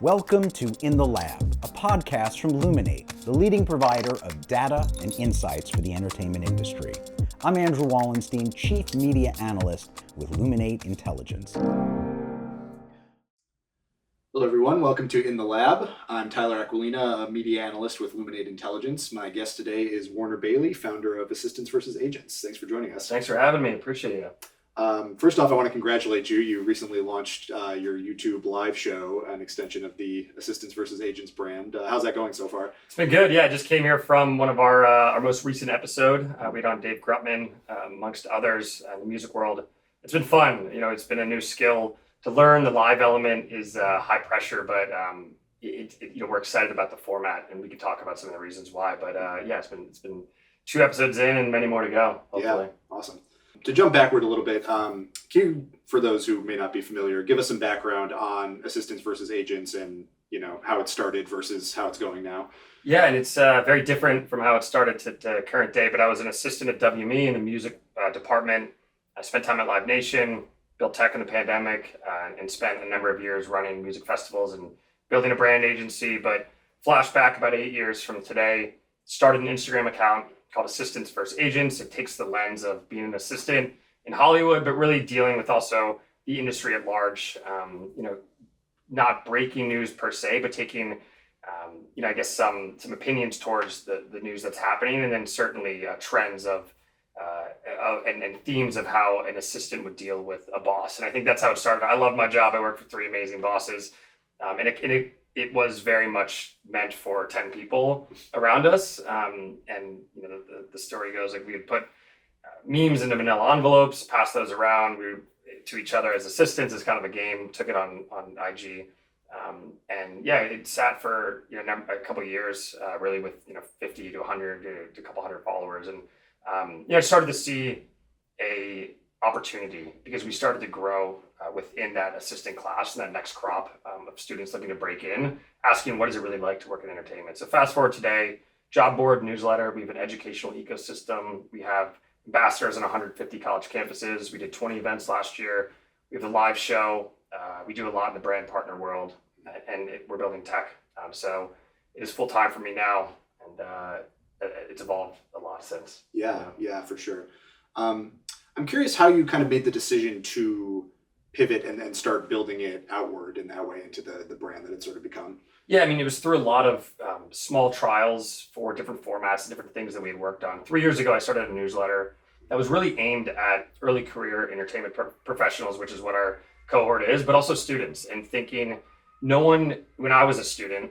Welcome to In the Lab, a podcast from Luminate, the leading provider of data and insights for the entertainment industry. I'm Andrew Wallenstein, Chief Media Analyst with Luminate Intelligence. Hello everyone, welcome to In the Lab. I'm Tyler Aquilina, a media analyst with Luminate Intelligence. My guest today is Warner Bailey, founder of Assistants versus Agents. Thanks for joining us. Thanks for having me, appreciate it. First off, I want to congratulate you. You recently launched your YouTube live show, an extension of the Assistants versus Agents brand. How's that going so far? It's been good, yeah. I just came here from one of our most recent episode. We had on Dave Grutman, amongst others in the music world. It's been fun. You know, it's been a new skill to learn. The live element is high pressure, but we're excited about the format, and we could talk about some of the reasons why. But yeah, it's been 2 episodes in and many more to go, hopefully. Yeah, awesome. To jump backward a little bit, can you, for those who may not be familiar, give us some background on Assistants versus Agents and, you know, how it started versus how it's going now? Yeah, and it's very different from how it started to current day, but I was an assistant at WME in the music department. I spent time at Live Nation, built tech in the pandemic, and spent a number of years running music festivals and building a brand agency. But flashback about 8 years from today, started an Instagram account called Assistants versus Agents. It takes the lens of being an assistant in Hollywood, but really dealing with also the industry at large. Not breaking news per se, but taking, I guess some opinions towards the news that's happening, and then certainly trends of and themes of how an assistant would deal with a boss. And I think that's how it started. I love my job. I worked for 3 amazing bosses, and it was very much meant for 10 people around us. And the story goes like we would put memes into manila envelopes, pass those around to each other as assistants as kind of a game. Took it on IG, and yeah, it sat for a couple of years, really with 50 to 100 to a couple hundred followers, and I started to see a opportunity because we started to grow within that assistant class and that next crop of students looking to break in, asking what is it really like to work in entertainment. So fast forward today, job board, newsletter, we have an educational ecosystem. We have ambassadors on 150 college campuses. We did 20 events last year. We have a live show. We do a lot in the brand partner world, and we're building tech. So it is full time for me now, and it's evolved a lot since. Yeah, for sure. I'm curious how you kind of made the decision to pivot and start building it outward in that way into the brand that it's sort of become. Yeah, I mean, it was through a lot of small trials for different formats and different things that we had worked on. 3 years ago, I started a newsletter that was really aimed at early career entertainment professionals, which is what our cohort is, but also students, and thinking when I was a student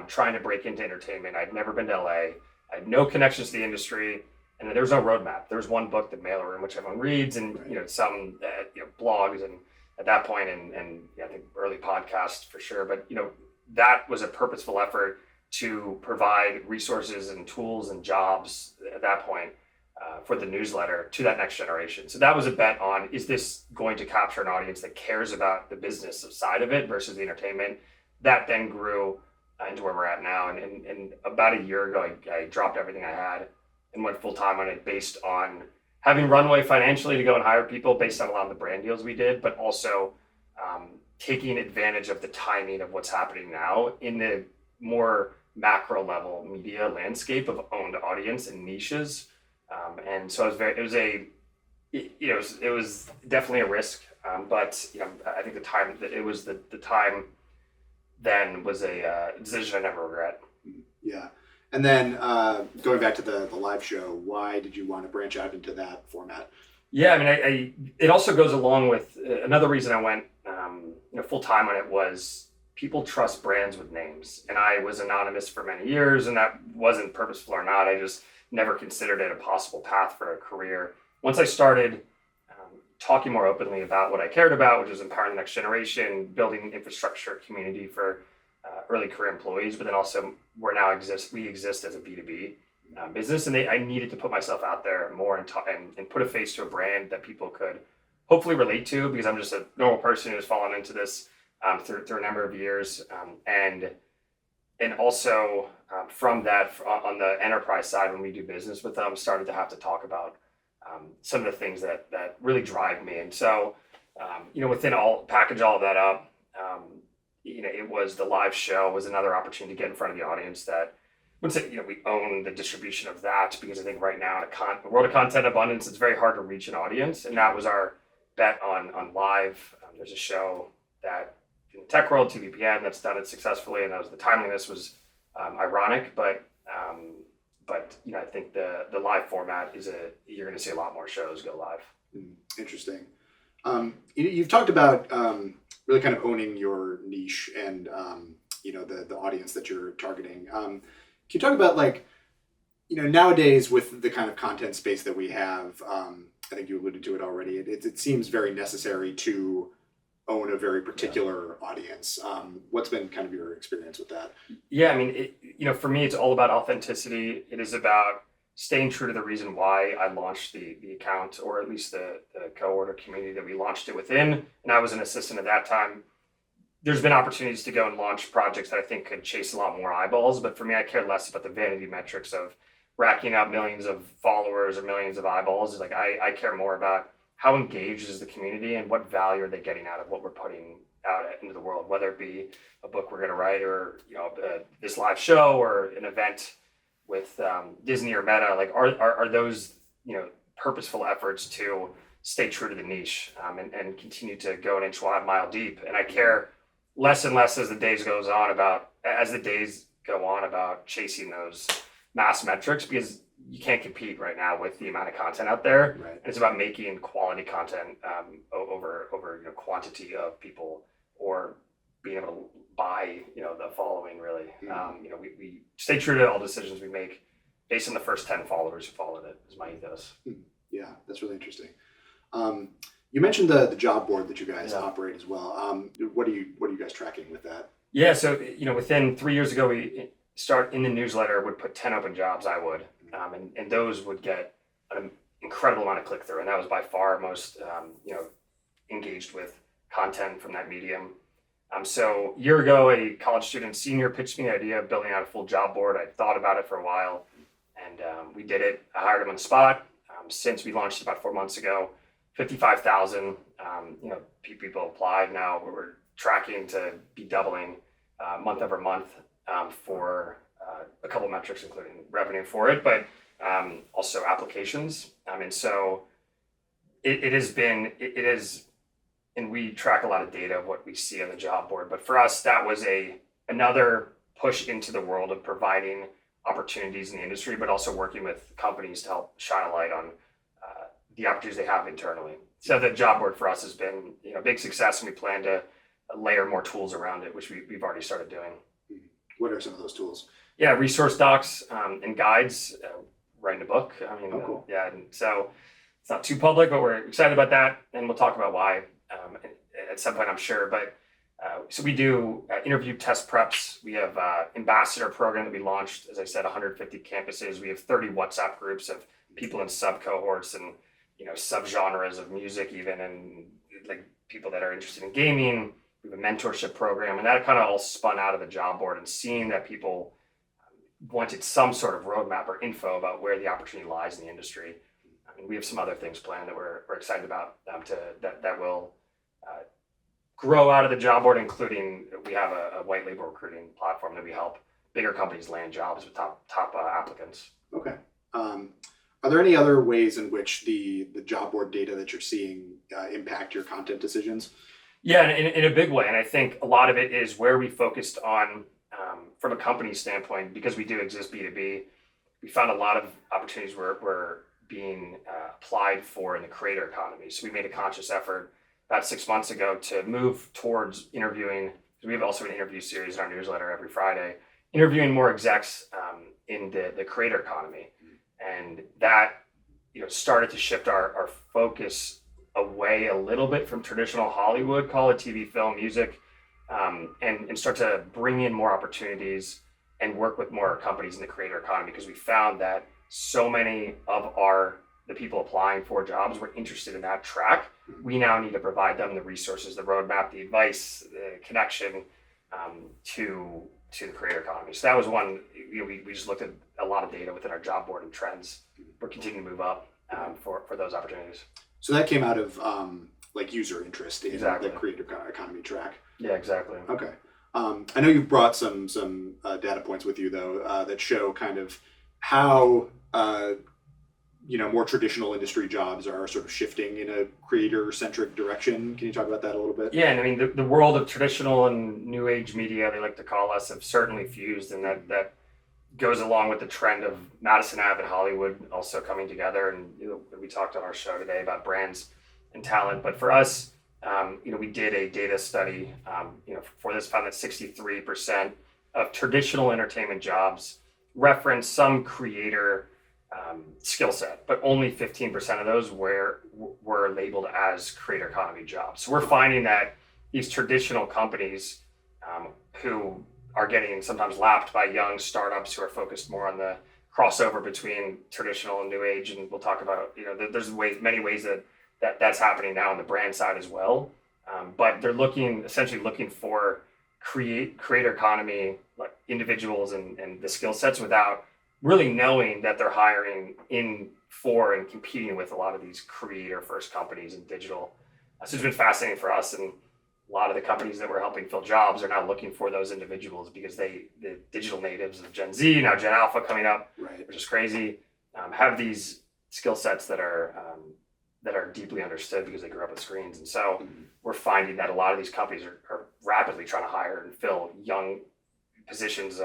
trying to break into entertainment, I'd never been to LA, I had no connections to the industry, and there was no roadmap. There was one book, The Mail Room, which everyone reads, and some blogs, and at that point, and I think early podcasts for sure. But that was a purposeful effort to provide resources and tools and jobs at that point for the newsletter to that next generation. So that was a bet on, is this going to capture an audience that cares about the business side of it versus the entertainment? That then grew into where we're at now. And about a year ago, I dropped everything I had and went full time on it, based on having runway financially to go and hire people based on a lot of the brand deals we did, but also taking advantage of the timing of what's happening now in the more macro level media landscape of owned audience and niches. And so it was definitely a risk, but I think the time that it was the time then was a decision I never regret. Yeah. And then going back to the live show, why did you want to branch out into that format? Yeah, I mean, it also goes along with another reason I went full time on it was people trust brands with names. And I was anonymous for many years, and that wasn't purposeful or not. I just never considered it a possible path for a career. Once I started talking more openly about what I cared about, which was empowering the next generation, building infrastructure, community for early career employees, but then also we exist as a B2B business, and I needed to put myself out there more and put a face to a brand that people could hopefully relate to, because I'm just a normal person who's fallen into this through a number of years, and also from that, on the enterprise side, when we do business with them, started to have to talk about some of the things that really drive me. And so, package all of that up, it was the live show was another opportunity to get in front of the audience that I wouldn't say, we own the distribution of that, because I think right now in a world of content abundance, it's very hard to reach an audience. And that was our bet on live. There's a show that in the tech world, TVPN, that's done it successfully. And the timeliness was ironic, but I think the live format you're going to see a lot more shows go live. Interesting. You've talked about really kind of owning your niche and the audience that you're targeting. Can you talk about nowadays with the kind of content space that we have? I think you alluded to it already. It seems very necessary to own a very particular audience. What's been kind of your experience with that? Yeah, I mean, for me, it's all about authenticity. It is about staying true to the reason why I launched the account, or at least the cohort or community that we launched it within. And I was an assistant at that time. There's been opportunities to go and launch projects that I think could chase a lot more eyeballs. But for me, I care less about the vanity metrics of racking up millions of followers or millions of eyeballs. It's I care more about how engaged is the community and what value are they getting out of what we're putting out into the world, whether it be a book we're going to write, or this live show, or an event with Disney or Meta. Are those purposeful efforts to stay true to the niche and continue to go an inch wide, mile deep. And I care less and less as the days go on about chasing those mass metrics, because you can't compete right now with the amount of content out there. Right. It's about making quality content over quantity of people, or being able to buy the following, really. We stay true to all decisions we make based on the first 10 followers who followed it, is my ethos. Yeah, that's really interesting. You mentioned the job board that you guys operate as well. What are you guys tracking with that? Yeah, so within 3 years ago, we start in the newsletter, would put 10 open jobs. I would, and those would get an incredible amount of click through, and that was by far most engaged with content from that medium. So a year ago, a college student senior pitched me the idea of building out a full job board. I'd thought about it for a while, and we did it. I hired him on the spot. Since we launched about 4 months ago, 55,000 people applied. Now we're tracking to be doubling month over month for a couple metrics, including revenue for it, but also applications. And so it is, and we track a lot of data of what we see on the job board. But for us, that was another push into the world of providing opportunities in the industry, but also working with companies to help shine a light on the opportunities they have internally. So the job board for us has been a big success, and we plan to layer more tools around it, which we've already started doing. What are some of those tools? Yeah, resource docs and guides, writing a book. Cool. Yeah, and so it's not too public, but we're excited about that, and we'll talk about why at some point, I'm sure. But so we do interview test preps. We have ambassador program that we launched, as I said, 150 campuses. We have 30 WhatsApp groups of people in sub cohorts and subgenres of music, even, and people that are interested in gaming. We have a mentorship program, and that kind of all spun out of the job board, and seeing that people wanted some sort of roadmap or info about where the opportunity lies in the industry. I mean, we have some other things planned that we're excited about that will grow out of the job board, including we have a white label recruiting platform that we help bigger companies land jobs with top applicants. Okay. Are there any other ways in which the job board data that you're seeing impact your content decisions? Yeah, in a big way. And I think a lot of it is where we focused on, from a company standpoint, because we do exist B2B, we found a lot of opportunities were being applied for in the creator economy. So we made a conscious effort about 6 months ago to move towards interviewing, because we have also an interview series in our newsletter every Friday, interviewing more execs in the creator economy. And that started to shift our focus away a little bit from traditional Hollywood, call it TV, film, music, and start to bring in more opportunities and work with more companies in the creator economy, because we found that so many of the people applying for jobs were interested in that track. We now need to provide them the resources, the roadmap, the advice, the connection to the creator economy. So that was one. We just looked at a lot of data within our job board and trends. We're continuing to move up for those opportunities. So that came out of user interest in Exactly. the creator economy track. Yeah, exactly. Okay. I know you've brought some data points with you though that show kind of how more traditional industry jobs are sort of shifting in a creator-centric direction. Can you talk about that a little bit? Yeah, and I mean the world of traditional and new age media, they like to call us, have certainly fused, and that goes along with the trend of Madison Ave and Hollywood also coming together. And we talked on our show today about brands and talent, but for us, we did a data study, for this, found that 63% of traditional entertainment jobs reference some creator skill set, but only 15% of those were labeled as creator economy jobs. So we're finding that these traditional companies who are getting sometimes lapped by young startups who are focused more on the crossover between traditional and new age, and we'll talk about there's many ways that's happening now on the brand side as well. But they're essentially looking for creator economy like individuals and the skill sets without really knowing that they're hiring in for and competing with a lot of these creator first companies in digital. So it's been fascinating for us, and a lot of the companies that we're helping fill jobs are now looking for those individuals because the digital natives of Gen Z, now Gen Alpha coming up, right, which is crazy, have these skill sets that are deeply understood because they grew up with screens. And so we're finding that a lot of these companies are rapidly trying to hire and fill young positions,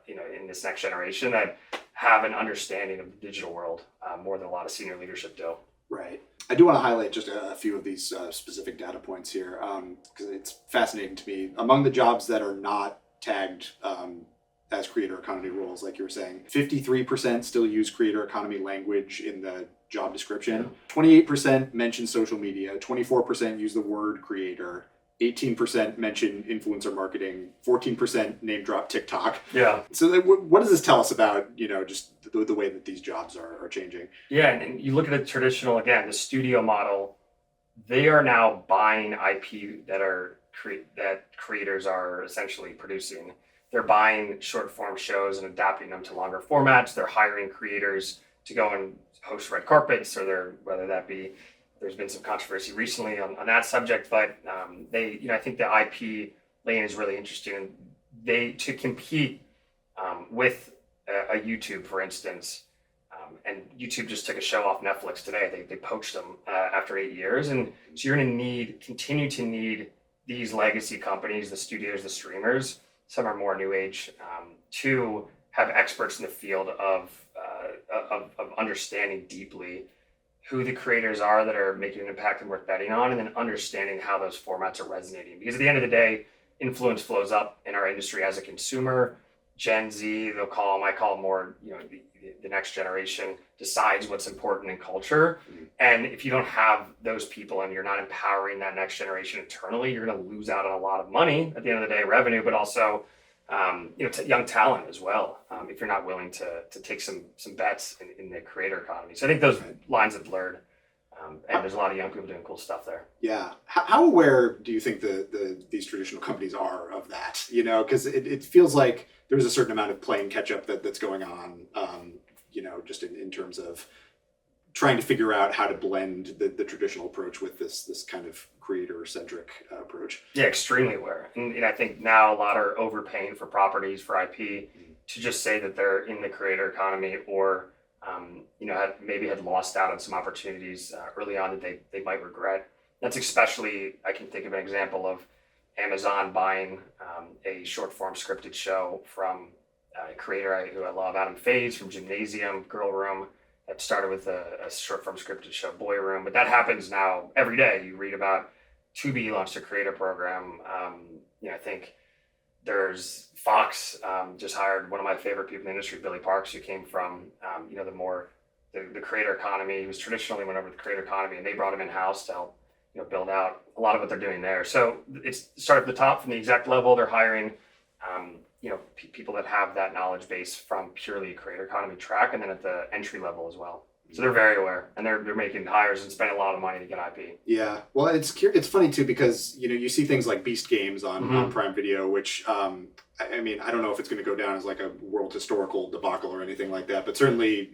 in this next generation that have an understanding of the digital world more than a lot of senior leadership do. Right. I do want to highlight just a few of these specific data points here because it's fascinating to me. Among the jobs that are not tagged as creator economy roles, like you were saying, 53% still use creator economy language in the job description. 28% mention social media. 24% use the word creator. 18% mention influencer marketing, 14% name drop TikTok. Yeah. So what does this tell us about, just the way that these jobs are changing? Yeah, and you look at the traditional, again, the studio model, they are now buying IP that creators are essentially producing. They're buying short form shows and adapting them to longer formats. They're hiring creators to go and host red carpets, or there's been some controversy recently on that subject, but I think the IP lane is really interesting. To compete with a YouTube, for instance, and YouTube just took a show off Netflix today. They poached them after 8 years, and so you're going to continue to need these legacy companies, the studios, the streamers. Some are more new age, to have experts in the field of understanding deeply who the creators are that are making an impact and worth betting on, and then understanding how those formats are resonating. Because at the end of the day, influence flows up in our industry as a consumer. Gen Z, I call them more, the next generation decides what's important in culture. And if you don't have those people and you're not empowering that next generation internally, you're going to lose out on a lot of money at the end of the day, revenue, but also young talent as well, if you're not willing to take some bets in the creator economy. So I think those lines have blurred, and there's a lot of young people doing cool stuff there. Yeah. How aware do you think these traditional companies are of that? Because it feels like there's a certain amount of playing catch up that's going on, just in terms of trying to figure out how to blend the traditional approach with this kind of creator-centric approach. Yeah, extremely aware. And I think now a lot are overpaying for properties, for IP, to just say that they're in the creator economy, or had lost out on some opportunities early on that they might regret. That's especially, I can think of an example of Amazon buying a short form scripted show from a creator who I love, Adam Faze, from Gymnasium, Girl Room. That started with a short form scripted show, Boy Room, but that happens now every day. You read about Tubi launched a creator program. I think there's Fox just hired one of my favorite people in the industry, Billy Parks, who came from the creator economy. He was traditionally went over to the creator economy, and they brought him in house to help build out a lot of what they're doing there. So it's started at the top from the exec level. They're hiring people that have that knowledge base from purely creator economy track, and then at the entry level as well. So they're very aware, and they're making hires and spending a lot of money to get IP. Yeah, well, it's funny too because you see things like Beast Games on Prime Video, which I mean, I don't know if it's going to go down as like a world historical debacle or anything like that, but certainly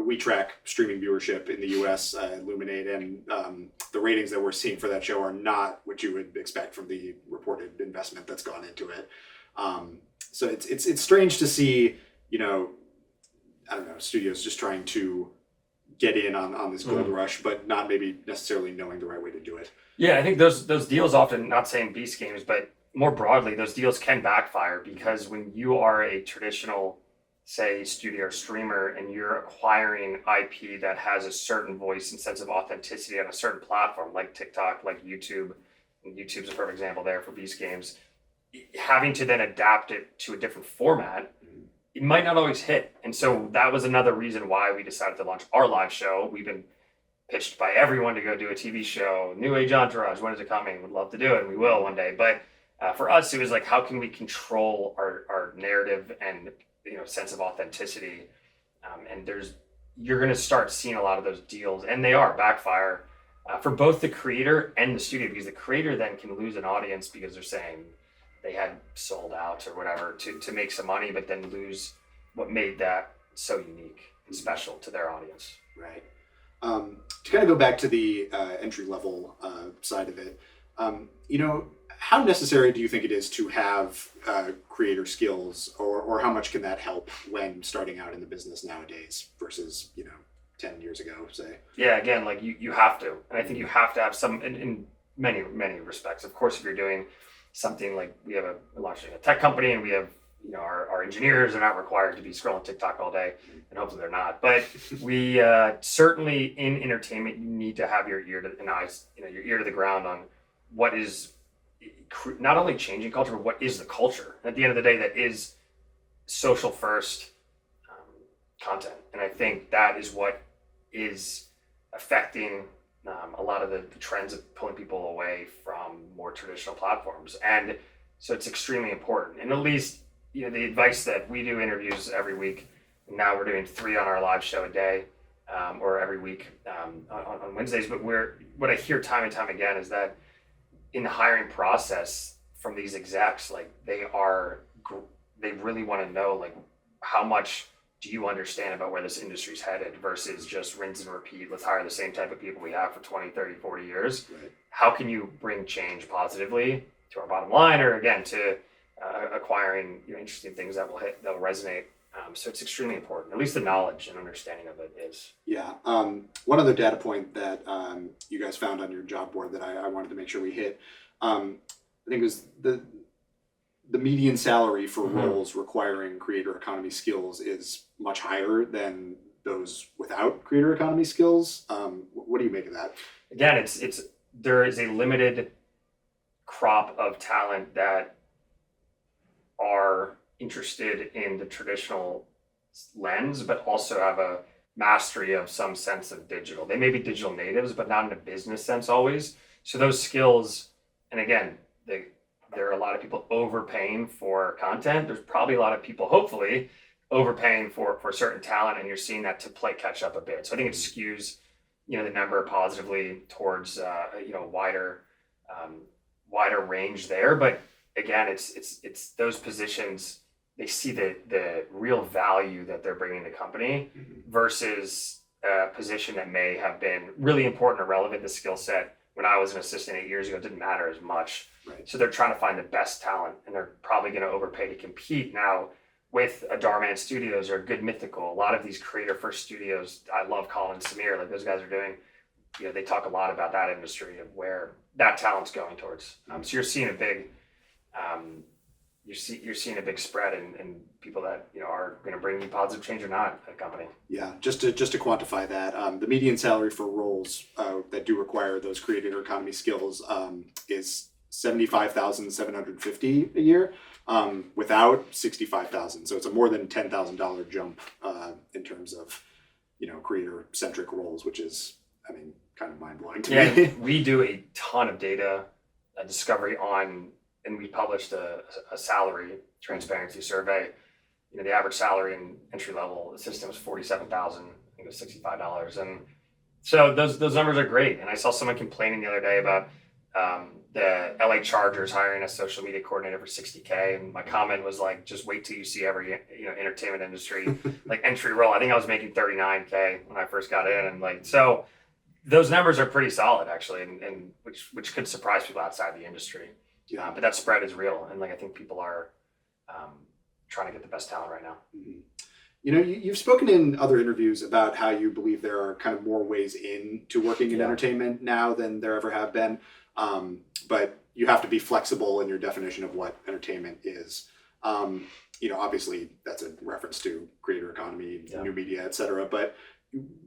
we track streaming viewership in the U.S. Illuminate, and the ratings that we're seeing for that show are not what you would expect from the reported investment that's gone into it. So it's strange to see I don't know, studios just trying to get in on this gold rush, but not maybe necessarily knowing the right way to do it. Yeah, I think those deals often, not saying Beast Games, but more broadly, those deals can backfire because when you are a traditional, say, studio or streamer and you're acquiring IP that has a certain voice and sense of authenticity on a certain platform, like TikTok, like YouTube, and YouTube's a perfect example there for Beast Games, having to then adapt it to a different format, it might not always hit. And so that was another reason why we decided to launch our live show. We've been pitched by everyone to go do a TV show, New Age Entourage, when is it coming? Would love to do it, and we will one day. But for us, it was like, how can we control our narrative and sense of authenticity? And you're going to start seeing a lot of those deals, and they are backfire for both the creator and the studio, because the creator then can lose an audience because they're saying they had sold out or whatever to make some money, but then lose what made that so unique and special to their audience. Right. To kind of go back to the entry level side of it, how necessary do you think it is to have creator skills, or how much can that help when starting out in the business nowadays versus 10 years ago, say? Yeah, again, like you have to, and I think you have to have some in many respects. Of course, if you're doing something like we're launching a tech company, and we have our engineers are not required to be scrolling TikTok all day, and hopefully they're not. But we certainly in entertainment, you need to have your ear to your ear to the ground on what is not only changing culture, but what is the culture. At the end of the day, that is social first content, and I think that is what is affecting a lot of the trends of pulling people away from more traditional platforms. And so it's extremely important. And at least, the advice that we do interviews every week. Now we're doing 3 on our live show a day, or every week on Wednesdays. But what I hear time and time again is that in the hiring process from these execs, like they really want to know, like, how much do you understand about where this industry's headed versus just rinse and repeat? Let's hire the same type of people we have for 20, 30, 40 years. Right. How can you bring change positively to our bottom line, or again, to acquiring interesting things that will resonate? So it's extremely important. At least the knowledge and understanding of it is. Yeah. One other data point that you guys found on your job board that I wanted to make sure we hit, I think it was the median salary for roles requiring creator economy skills is much higher than those without creator economy skills. What do you make of that? Again, there is a limited crop of talent that are interested in the traditional lens, but also have a mastery of some sense of digital. They may be digital natives, but not in a business sense always. So those skills, and again, there are a lot of people overpaying for content. There's probably a lot of people, hopefully, overpaying for certain talent, and you're seeing that to play catch up a bit. So I think it skews, the number positively towards wider range there. But again, it's those positions, they see the real value that they're bringing to the company versus a position that may have been really important or relevant. The skill set when I was an assistant 8 years ago didn't matter as much. Right. So they're trying to find the best talent, and they're probably going to overpay to compete. Now, with a Darman Studios or Good Mythical, a lot of these creator first studios, I love Colin and Samir, like those guys are doing, they talk a lot about that industry of where that talent's going towards. So you're seeing a big, you're seeing a big spread in people that are going to bring you positive change or not at a company. Yeah, just to quantify that, the median salary for roles that do require those creator economy skills is $75,750 a year, without $65,000. So it's a more than $10,000 jump in terms of creator centric roles, which is, kind of mind blowing to me. Yeah, we do a ton of data discovery on, and we published a salary transparency survey. The average salary in entry level assistant was $47,000. I think it $65. And so those numbers are great. And I saw someone complaining the other day about the LA Chargers hiring a social media coordinator for $60K, and my comment was like, just wait till you see every entertainment industry like entry role. I think I was making $39K when I first got in, and like so those numbers are pretty solid actually, and which could surprise people outside the industry. Yeah. But that spread is real, and like I think people are trying to get the best talent right now. Mm-hmm. You've spoken in other interviews about how you believe there are kind of more ways into working in entertainment now than there ever have been. But you have to be flexible in your definition of what entertainment is. Obviously that's a reference to creator economy, new media, et cetera. But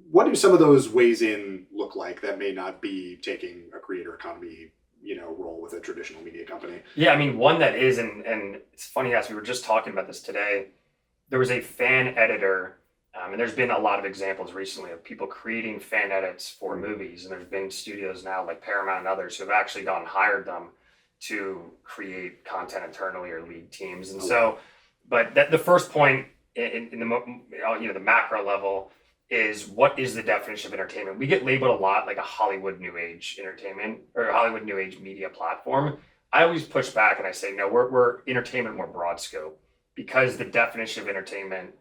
what do some of those ways in look like that may not be taking a creator economy, role with a traditional media company? Yeah, I mean, one that is, and it's funny as we were just talking about this today, there was a fan editor, and there's been a lot of examples recently of people creating fan edits for movies. And there's been studios now like Paramount and others who have actually gone and hired them to create content internally or lead teams. And but the first point in the macro level is, what is the definition of entertainment? We get labeled a lot like a Hollywood New Age entertainment or a Hollywood New Age media platform. I always push back and I say, no, we're entertainment more broad scope, because the definition of entertainment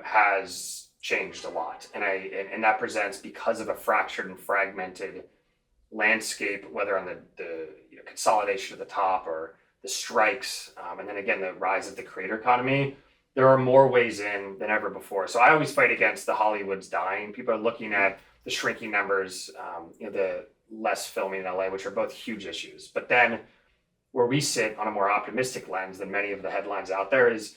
has changed a lot. And that presents because of a fractured and fragmented landscape, whether on the consolidation at the top or the strikes, and then again, the rise of the creator economy. There are more ways in than ever before. So I always fight against the Hollywood's dying. People are looking at the shrinking numbers, the less filming in LA, which are both huge issues. But then where we sit on a more optimistic lens than many of the headlines out there is,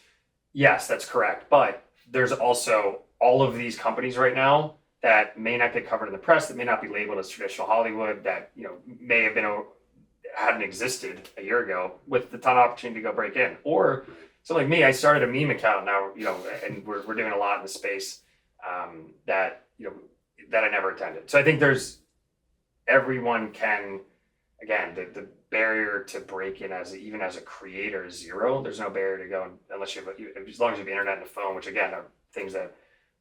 yes, that's correct. But there's also all of these companies right now that may not get covered in the press, that may not be labeled as traditional Hollywood, that may have hadn't existed a year ago, with a ton of opportunity to go break in. Or so like me, I started a meme account now, and we're doing a lot in the space that I never attended. So I think everyone can, again, the barrier to break in even as a creator is zero. There's no barrier to go unless as long as you have the internet and a phone, which again are things that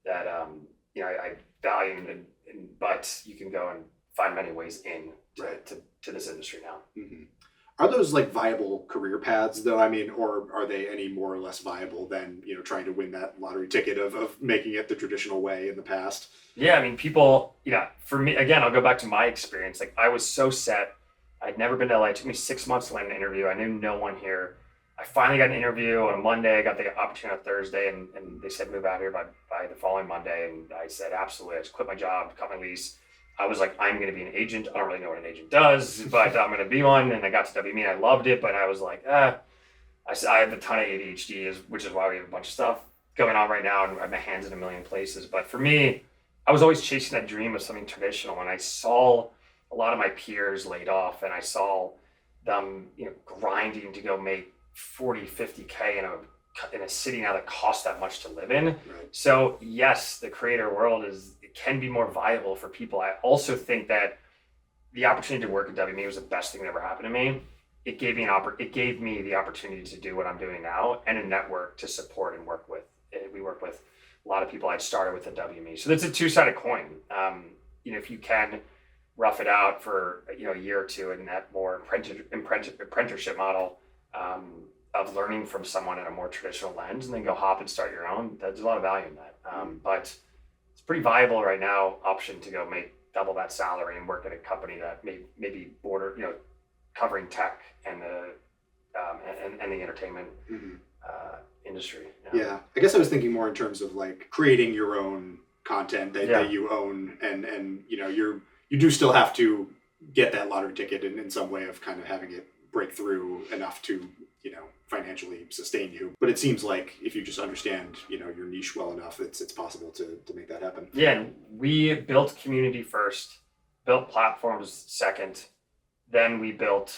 I value, but you can go and find many ways in to this industry now. Mm-hmm. Are those like viable career paths though? I mean, or are they any more or less viable than, trying to win that lottery ticket of making it the traditional way in the past? Yeah, I mean, people, for me, again, I'll go back to my experience. Like I was so set. I'd never been to LA. It took me 6 months to land an interview. I knew no one here. I finally got an interview on a Monday. I got the opportunity on Thursday, and they said move out here by the following Monday. And I said, absolutely. I just quit my job, cut my lease. I was like, I'm going to be an agent. I don't really know what an agent does, but I'm going to be one. And I got to WME and I loved it, but I was like, I have a ton of ADHD, which is why we have a bunch of stuff going on right now, and I have my hands in a million places. But for me, I was always chasing that dream of something traditional, and I saw a lot of my peers laid off, and I saw them, grinding to go make 40, 50K in a city now that costs that much to live in. Right. So yes, the creator world can be more viable for people. I also think that the opportunity to work at WME was the best thing that ever happened to me. It gave me the opportunity to do what I'm doing now, and a network to support and work with. We work with a lot of people I'd started with at WME. So that's a two-sided coin. If you can rough it out for a year or two in that more apprenticeship model of learning from someone in a more traditional lens, and then go hop and start your own, there's a lot of value in that. But it's pretty viable right now option to go make double that salary and work at a company that maybe covering tech and the entertainment industry. Yeah, I guess I was thinking more in terms of like creating your own content that you own, and you do still have to get that lottery ticket in some way of kind of having it break through enough to financially sustain you. But it seems like if you just understand your niche well enough, it's possible to make that happen. Yeah, and we built community first, built platforms second, then we built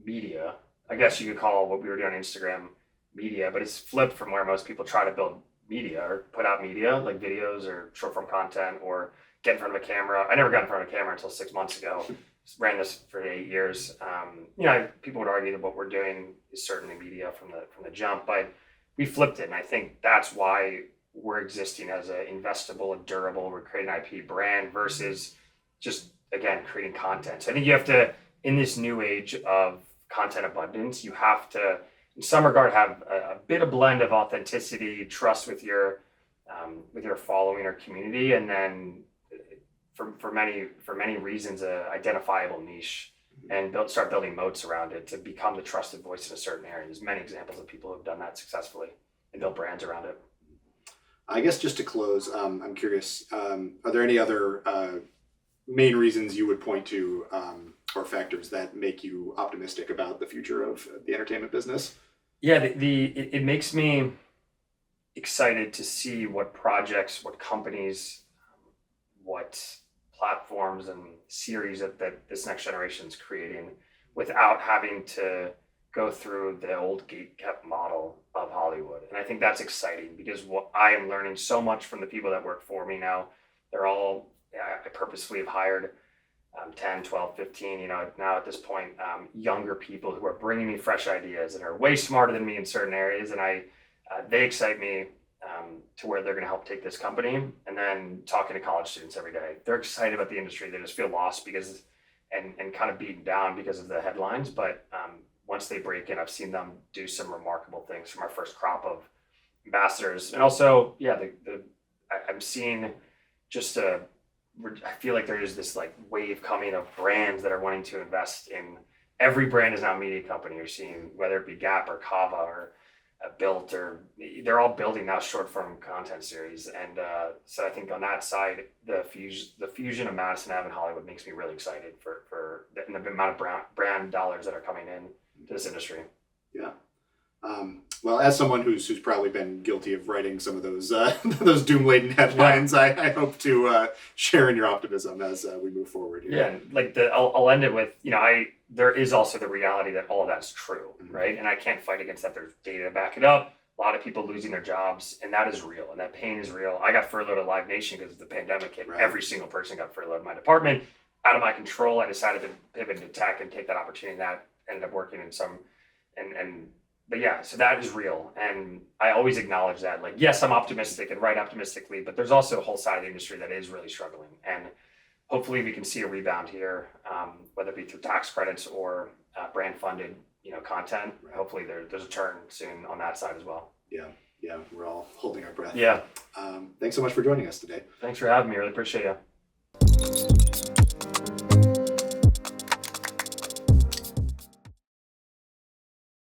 media. I guess you could call what we were doing on Instagram media, but it's flipped from where most people try to build media or put out media like videos or short form content or get in front of a camera. I never got in front of a camera until 6 months ago. Ran this for 8 years. People would argue that what we're doing is certainly media from the jump, but we flipped it, and I think that's why we're existing as an investable and durable, we're creating an IP brand versus just, again, creating content. So I think you have to, in this new age of content abundance, you have to, in some regard, have a bit of blend of authenticity, trust with your following or community, and then for many reasons, a identifiable niche, and start building moats around it to become the trusted voice in a certain area. There's many examples of people who have done that successfully and built brands around it. I guess just to close, I'm curious, are there any other main reasons you would point to or factors that make you optimistic about the future of the entertainment business? Yeah, it makes me excited to see what projects, what companies, what platforms and series that this next generation is creating without having to go through the old gate-kept model of Hollywood. And I think that's exciting because what I am learning so much from the people that work for me now. They're all, I purposefully have hired 10, 12, 15, now at this point, younger people who are bringing me fresh ideas and are way smarter than me in certain areas. And they excite me to where they're going to help take this company. And then talking to college students every day, they're excited about the industry. They just feel lost because, and kind of beaten down because of the headlines. But once they break in, I've seen them do some remarkable things from our first crop of ambassadors. And also, I'm seeing I feel like there is this like wave coming of brands that are wanting to invest in. Every brand is now a media company. You're seeing, whether it be Gap or Kava or Built, or they're all building now short form content series. And so I think on that side, the fusion of Madison Ave and Hollywood makes me really excited for the amount of brand dollars that are coming in to this industry. Yeah. Well, as someone who's probably been guilty of writing some of those those doom-laden headlines, yeah. I hope to share in your optimism as we move forward here. Yeah, and like I'll end it with, there is also the reality that all of that's true, mm-hmm. right? And I can't fight against that. There's data to back it up. A lot of people losing their jobs, and that is real, and that pain is real. I got furloughed at Live Nation because the pandemic hit. Right. Every single person got furloughed in my department. Out of my control, I decided to pivot into tech and take that opportunity, and that ended up working in some, but yeah, so that is real. And I always acknowledge that, like, yes, I'm optimistic and write optimistically, but there's also a whole side of the industry that is really struggling. And hopefully we can see a rebound here, whether it be through tax credits or brand funded, content. Hopefully there's a turn soon on that side as well. Yeah, we're all holding our breath. Yeah. Thanks so much for joining us today. Thanks for having me. Really appreciate you.